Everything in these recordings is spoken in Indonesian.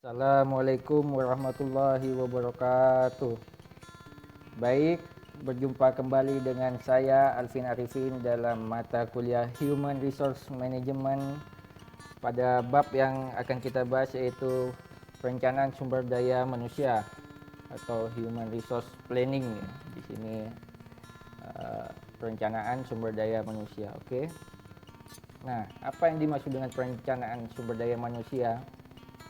Assalamualaikum warahmatullahi wabarakatuh. Baik, berjumpa kembali dengan saya Alvin Arifin dalam mata kuliah Human Resource Management pada bab yang akan kita bahas yaitu perencanaan sumber daya manusia atau Human Resource Planning. Di sini perencanaan sumber daya manusia. Oke. Nah, apa yang dimaksud dengan perencanaan sumber daya manusia?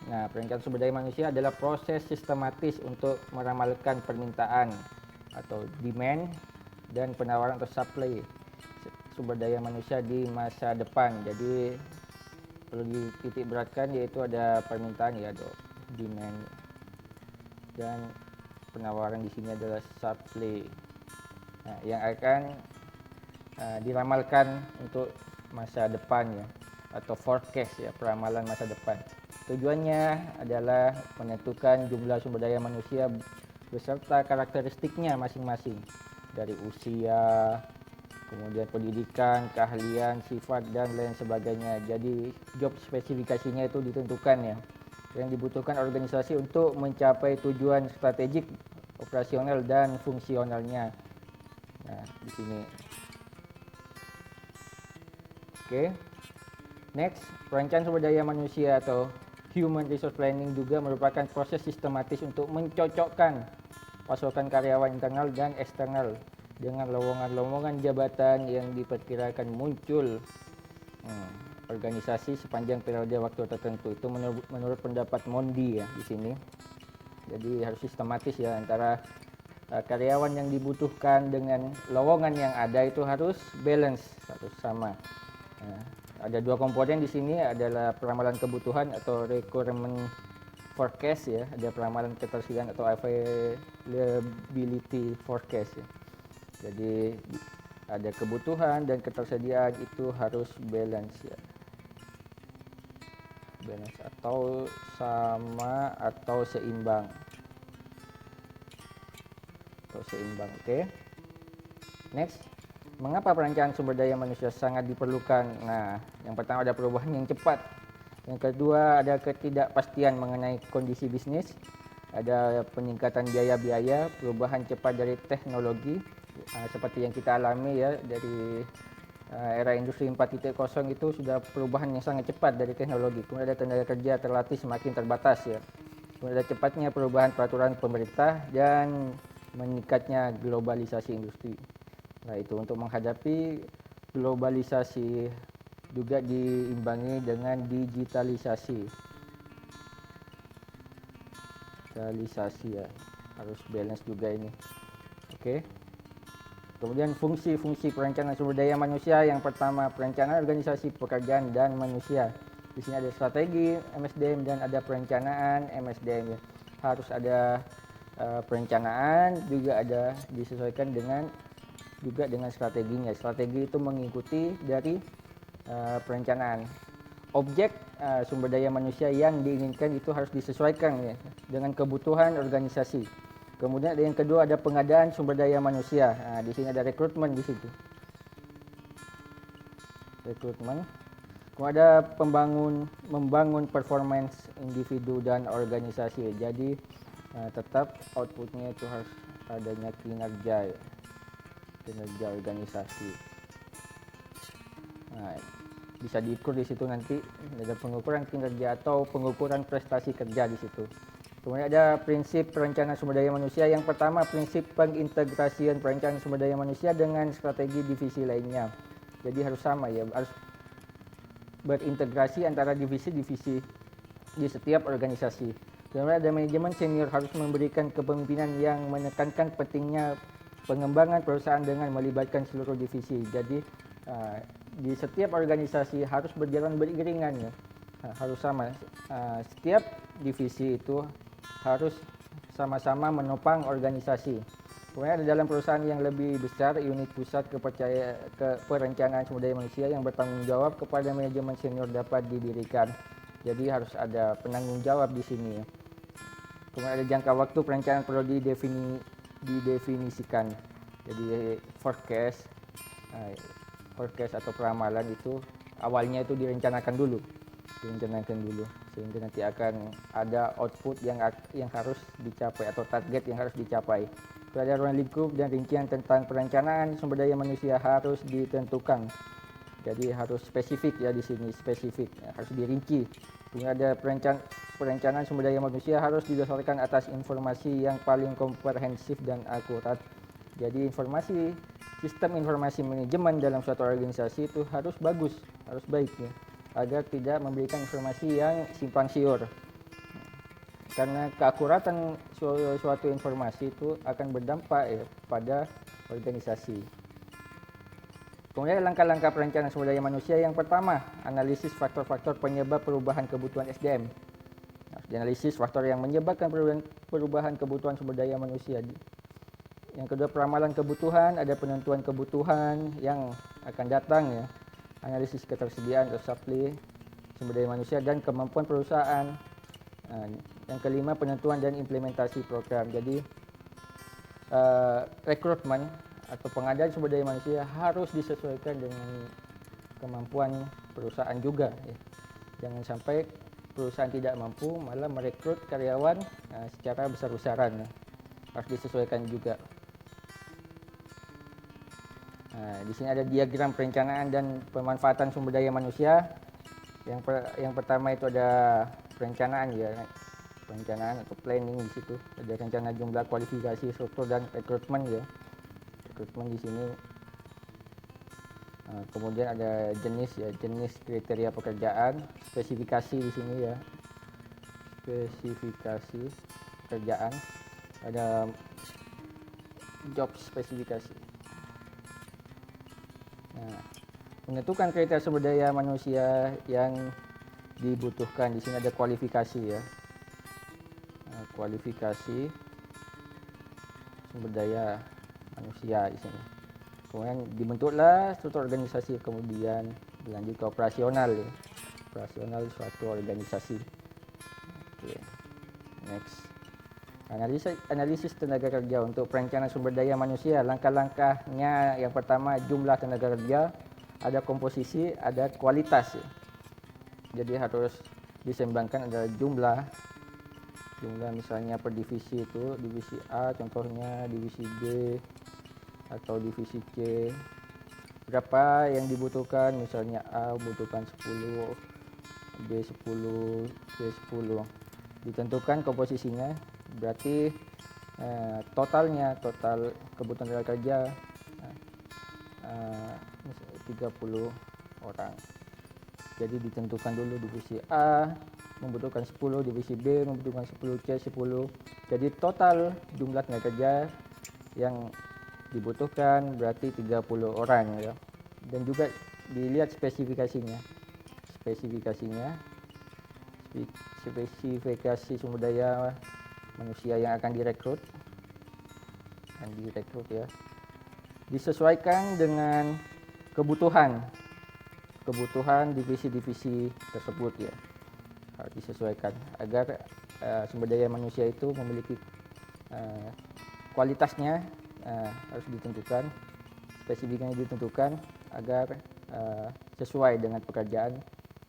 Nah, perencanaan sumber daya manusia adalah proses sistematis untuk meramalkan permintaan atau demand dan penawaran atau supply sumber daya manusia di masa depan. Jadi perlu dititik beratkan yaitu ada permintaan ya, ada demand dan penawaran di sini adalah supply. Nah, yang akan diramalkan untuk masa depan ya, atau forecast ya, peramalan masa depan. Tujuannya adalah menentukan jumlah sumber daya manusia beserta karakteristiknya masing-masing, dari usia, kemudian pendidikan, keahlian, sifat dan lain sebagainya. Jadi job spesifikasinya itu ditentukan ya, yang dibutuhkan organisasi untuk mencapai tujuan strategik, operasional dan fungsionalnya. Nah, di sini. Oke. Next, perencanaan sumber daya manusia atau Human Resource Planning juga merupakan proses sistematis untuk mencocokkan pasokan karyawan internal dan eksternal dengan lowongan-lowongan jabatan yang diperkirakan muncul organisasi sepanjang periode waktu tertentu. Itu menurut pendapat Mondi ya di sini. Jadi harus sistematis ya, antara karyawan yang dibutuhkan dengan lowongan yang ada itu harus balance, harus sama. Ada dua komponen di sini, adalah peramalan kebutuhan atau requirement forecast ya, ada peramalan ketersediaan atau availability forecast ya. Jadi ada kebutuhan dan ketersediaan itu harus balance ya, balance atau sama atau seimbang, Oke. Next, mengapa perencanaan sumber daya manusia sangat diperlukan? Nah, yang pertama ada perubahan yang cepat. Yang kedua ada ketidakpastian mengenai kondisi bisnis. Ada peningkatan biaya-biaya, perubahan cepat dari teknologi seperti yang kita alami ya, dari era industri 4.0 itu sudah perubahan yang sangat cepat dari teknologi. Kemudian ada tenaga kerja terlatih semakin terbatas ya. Kemudian ada cepatnya perubahan peraturan pemerintah dan meningkatnya globalisasi industri. Nah, itu untuk menghadapi globalisasi juga diimbangi dengan digitalisasi. Ya, harus balance juga ini. Oke. Kemudian fungsi-fungsi perencanaan sumber daya manusia. Yang pertama, perencanaan organisasi pekerjaan dan manusia. Di sini ada strategi MSDM dan ada perencanaan MSDM ya. Harus ada perencanaan, juga ada disesuaikan dengan strateginya. Strategi itu mengikuti dari perencanaan. Objek sumber daya manusia yang diinginkan itu harus disesuaikan ya, dengan kebutuhan organisasi. Kemudian ada yang kedua, ada pengadaan sumber daya manusia. Nah, di sini ada rekrutmen di situ. Rekrutmen. Kemudian ada membangun performance individu dan organisasi. Jadi tetap outputnya itu harus adanya kinerja organisasi. Nah, bisa diukur di situ nanti, ada pengukuran kinerja atau pengukuran prestasi kerja di situ. Kemudian ada prinsip perencanaan sumber daya manusia. Yang pertama, prinsip pengintegrasian perencanaan sumber daya manusia dengan strategi divisi lainnya. Jadi harus sama ya, harus berintegrasi antara divisi-divisi di setiap organisasi. Kemudian ada manajemen senior, harus memberikan kepemimpinan yang menekankan pentingnya pengembangan perusahaan dengan melibatkan seluruh divisi. Jadi di setiap organisasi harus berjalan beriringan ya, harus sama. Setiap divisi itu harus sama-sama menopang organisasi. Kemudian dalam perusahaan yang lebih besar, unit pusat perencanaan sumber daya manusia yang bertanggung jawab kepada manajemen senior dapat didirikan. Jadi harus ada penanggung jawab di sini. Kemudian ada jangka waktu perencanaan perlu didefinisikan. Jadi forecast atau peramalan itu awalnya itu direncanakan dulu. direncanakan dulu, sehingga nanti akan ada output yang harus dicapai atau target yang harus dicapai. Pada ruang lingkup dan rincian tentang perencanaan sumber daya manusia harus ditentukan. Jadi harus spesifik ya, di sini spesifik, harus dirinci. Kemudian ada perencanaan sumber daya manusia harus didasarkan atas informasi yang paling komprehensif dan akurat. Jadi sistem informasi manajemen dalam suatu organisasi itu harus bagus, harus baik ya, agar tidak memberikan informasi yang simpang siur. Karena keakuratan suatu informasi itu akan berdampak ya pada organisasi. Kemudian langkah-langkah perencanaan sumber daya manusia. Yang pertama, analisis faktor-faktor penyebab perubahan kebutuhan SDM. Analisis faktor yang menyebabkan perubahan kebutuhan sumber daya manusia. Yang kedua, peramalan kebutuhan, ada penentuan kebutuhan yang akan datang ya. Analisis ketersediaan atau supply sumber daya manusia dan kemampuan perusahaan. Yang kelima, penentuan dan implementasi program. Jadi rekrutmen atau pengadaan sumber daya manusia harus disesuaikan dengan kemampuan perusahaan juga ya. Jangan sampai perusahaan tidak mampu malah merekrut karyawan secara besar-besaran ya. Harus disesuaikan juga. Di sini ada diagram perencanaan dan pemanfaatan sumber daya manusia. Yang pertama itu ada perencanaan ya, perencanaan atau planning. Di situ ada rencana jumlah, kualifikasi, struktur dan rekrutmen ya. Rekrutmen di sini. Kemudian ada jenis kriteria pekerjaan, spesifikasi di sini ya, spesifikasi pekerjaan, ada job spesifikasi. Menentukan kriteria sumber daya manusia yang dibutuhkan. Di sini ada kualifikasi ya, kualifikasi sumber daya manusia di sini. Kemudian dibentuklah struktur organisasi, kemudian berlanjut ke operasional ya, operasional suatu organisasi. Oke, next. Analisis tenaga kerja untuk perencanaan sumber daya manusia. Langkah-langkahnya, yang pertama jumlah tenaga kerja, ada komposisi, ada kualitas ya. Jadi harus diseimbangkan, ada jumlah misalnya per divisi itu, divisi A contohnya, divisi B atau divisi C, berapa yang dibutuhkan, misalnya A butuhkan 10, B 10, C 10, ditentukan komposisinya, berarti total kebutuhan tenaga kerja 30 orang. Jadi ditentukan dulu divisi A membutuhkan 10, divisi B membutuhkan 10, C 10. Jadi total jumlah tenaga kerja yang dibutuhkan berarti 30 orang ya. Dan juga dilihat spesifikasi sumber daya manusia yang akan direkrut ya, disesuaikan dengan kebutuhan divisi-divisi tersebut ya, harus disesuaikan agar sumber daya manusia itu memiliki kualitasnya harus ditentukan, spesifikasinya ditentukan agar sesuai dengan pekerjaan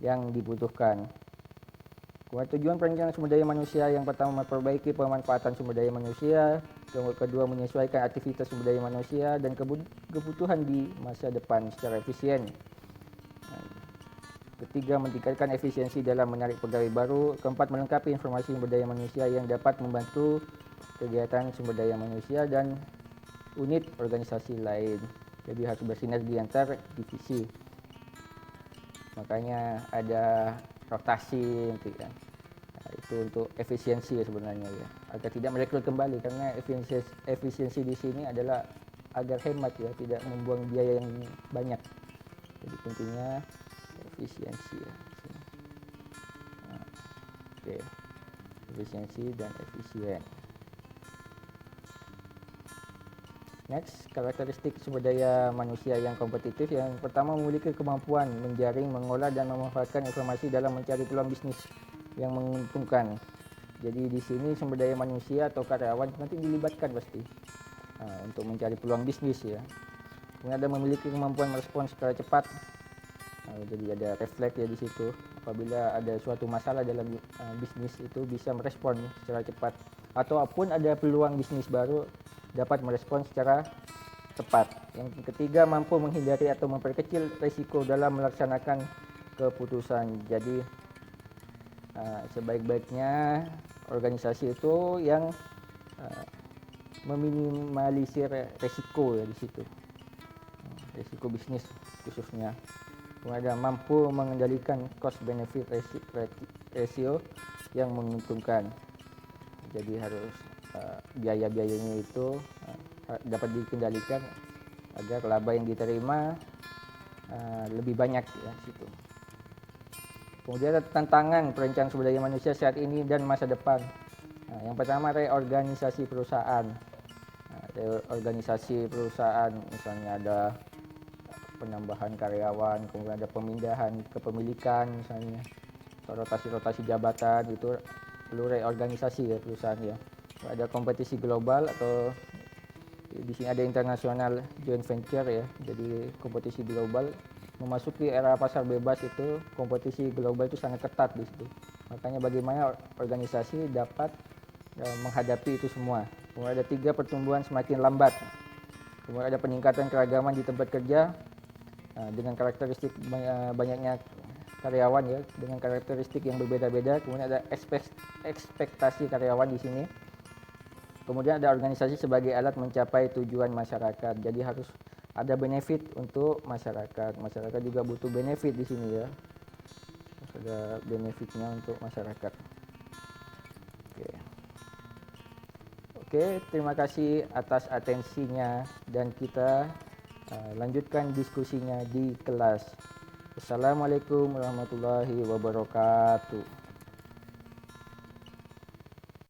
yang dibutuhkan. Tujuan perencanaan sumber daya manusia, yang pertama memperbaiki pemanfaatan sumber daya manusia, yang kedua menyesuaikan aktivitas sumber daya manusia dan kebutuhan di masa depan secara efisien. Ketiga, meningkatkan efisiensi dalam menarik pegawai baru. Keempat, melengkapi informasi sumber daya manusia yang dapat membantu kegiatan sumber daya manusia dan unit organisasi lain. Jadi harus bersinergi antar divisi. Makanya ada rotasi nanti kan. Itu untuk efisiensi ya sebenarnya ya, agar tidak merekrut kembali, karena efisiensi di sini adalah agar hemat ya, tidak membuang biaya yang banyak. Jadi pentingnya efisiensi ya. Oke. Efisiensi dan efisien. Next, karakteristik sumber daya manusia yang kompetitif. Yang pertama, memiliki kemampuan menjaring, mengolah dan memanfaatkan informasi dalam mencari peluang bisnis yang menguntungkan. Jadi di sini sumber daya manusia atau karyawan nanti dilibatkan pasti untuk mencari peluang bisnis ya. Kemudian ada memiliki kemampuan merespons secara cepat Jadi ada refleks ya di situ. Apabila ada suatu masalah dalam bisnis itu bisa merespon secara cepat. Ataupun ada peluang bisnis baru dapat merespon secara tepat. Yang ketiga, mampu menghindari atau memperkecil risiko dalam melaksanakan keputusan. Jadi sebaik-baiknya organisasi itu yang meminimalisir resiko ya di situ. Risiko bisnis khususnya. Kemudian mampu mengendalikan cost benefit ratio yang menguntungkan. Jadi harus biaya-biayanya itu dapat dikendalikan agar laba yang diterima lebih banyak ya situ. Kemudian ada tantangan perencanaan sumber daya manusia saat ini dan masa depan. Yang pertama, reorganisasi perusahaan. Reorganisasi perusahaan misalnya ada penambahan karyawan, kemudian ada pemindahan kepemilikan misalnya, atau rotasi jabatan, itu perlu reorganisasi ya perusahaan ya. Ada kompetisi global atau di sini ada internasional joint venture ya. Jadi kompetisi global memasuki era pasar bebas itu, kompetisi global itu sangat ketat di situ. Makanya bagaimana organisasi dapat menghadapi itu semua. Kemudian ada 3, pertumbuhan semakin lambat. Kemudian ada peningkatan keragaman di tempat kerja dengan karakteristik banyaknya karyawan ya, dengan karakteristik yang berbeda-beda. Kemudian ada ekspektasi karyawan di sini. Kemudian ada organisasi sebagai alat mencapai tujuan masyarakat. Jadi harus ada benefit untuk masyarakat. Masyarakat juga butuh benefit di sini ya. Harus ada benefitnya untuk masyarakat. Oke, terima kasih atas atensinya dan kita lanjutkan diskusinya di kelas. Assalamualaikum warahmatullahi wabarakatuh.